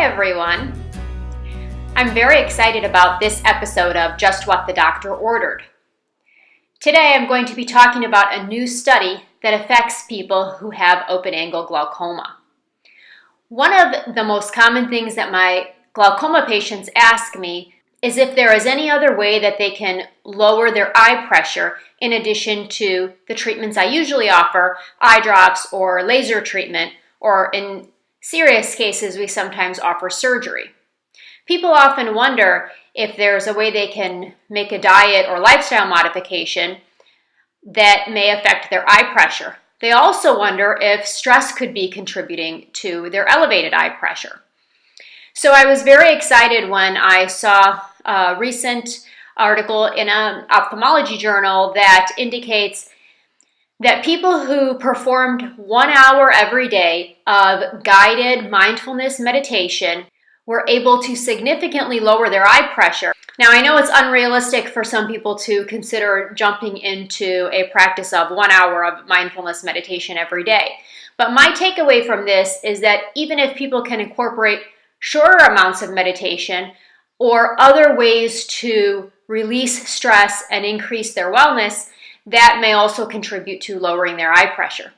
Hi everyone. I'm very excited about this episode of Just What the Doctor Ordered. Today I'm going to be talking about a new study that affects people who have open-angle glaucoma. One of the most common things that my glaucoma patients ask me is if there is any other way that they can lower their eye pressure in addition to the treatments I usually offer, eye drops or laser treatment, or in serious cases we sometimes offer surgery. People often wonder if there's a way they can make a diet or lifestyle modification that may affect their eye pressure. They also wonder if stress could be contributing to their elevated eye pressure. So I was very excited when I saw a recent article in an ophthalmology journal that indicates that people who performed 1 hour every day of guided mindfulness meditation were able to significantly lower their eye pressure. Now, I know it's unrealistic for some people to consider jumping into a practice of 1 hour of mindfulness meditation every day. But my takeaway from this is that even if people can incorporate shorter amounts of meditation or other ways to release stress and increase their wellness, that may also contribute to lowering their eye pressure.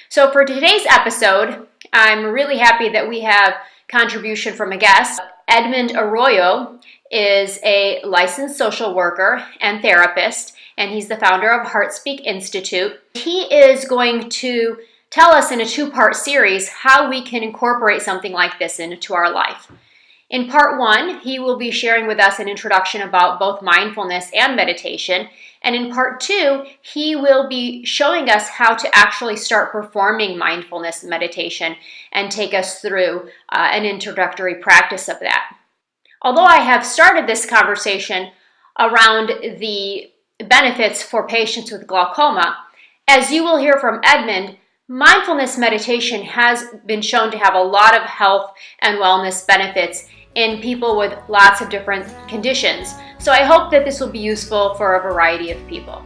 So for today's episode, I'm really happy that we have contribution from a guest. Edmund Arroyo is a licensed social worker and therapist, and he's the founder of HeartSpeak Institute. He is going to tell us in a two-part series how we can incorporate something like this into our life. In part one, he will be sharing with us an introduction about both mindfulness and meditation. And in part two, he will be showing us how to actually start performing mindfulness meditation and take us through an introductory practice of that. Although I have started this conversation around the benefits for patients with glaucoma, as you will hear from Edmund, mindfulness meditation has been shown to have a lot of health and wellness benefits in people with lots of different conditions. So I hope that this will be useful for a variety of people.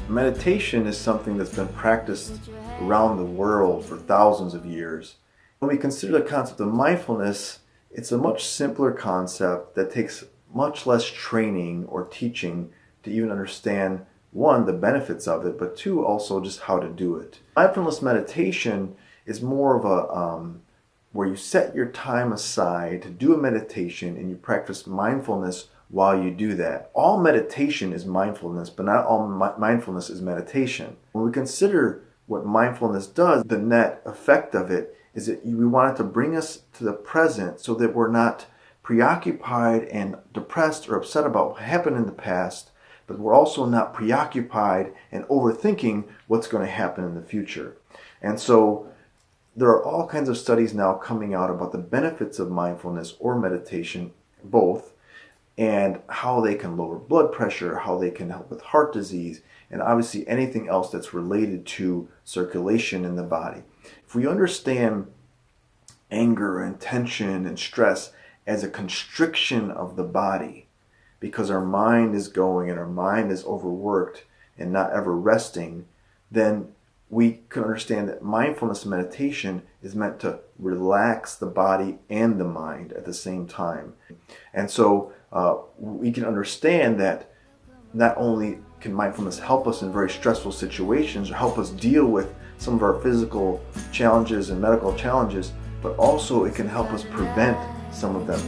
Meditation is something that's been practiced around the world for thousands of years. When we consider the concept of mindfulness, it's a much simpler concept that takes much less training or teaching to even understand, one, the benefits of it, but two, also just how to do it. Mindfulness meditation is more of a where you set your time aside to do a meditation and you practice mindfulness while you do that. All meditation is mindfulness, but not all mindfulness is meditation. When we consider what mindfulness does, the net effect of it is that we want it to bring us to the present so that we're not preoccupied and depressed or upset about what happened in the past, but we're also not preoccupied and overthinking what's going to happen in the future. And so there are all kinds of studies now coming out about the benefits of mindfulness or meditation, both, and how they can lower blood pressure, how they can help with heart disease, and obviously anything else that's related to circulation in the body. If we understand anger and tension and stress as a constriction of the body, because our mind is going and our mind is overworked and not ever resting, then we can understand that mindfulness meditation is meant to relax the body and the mind at the same time. And so we can understand that not only can mindfulness help us in very stressful situations or help us deal with some of our physical challenges and medical challenges, but also it can help us prevent some of them.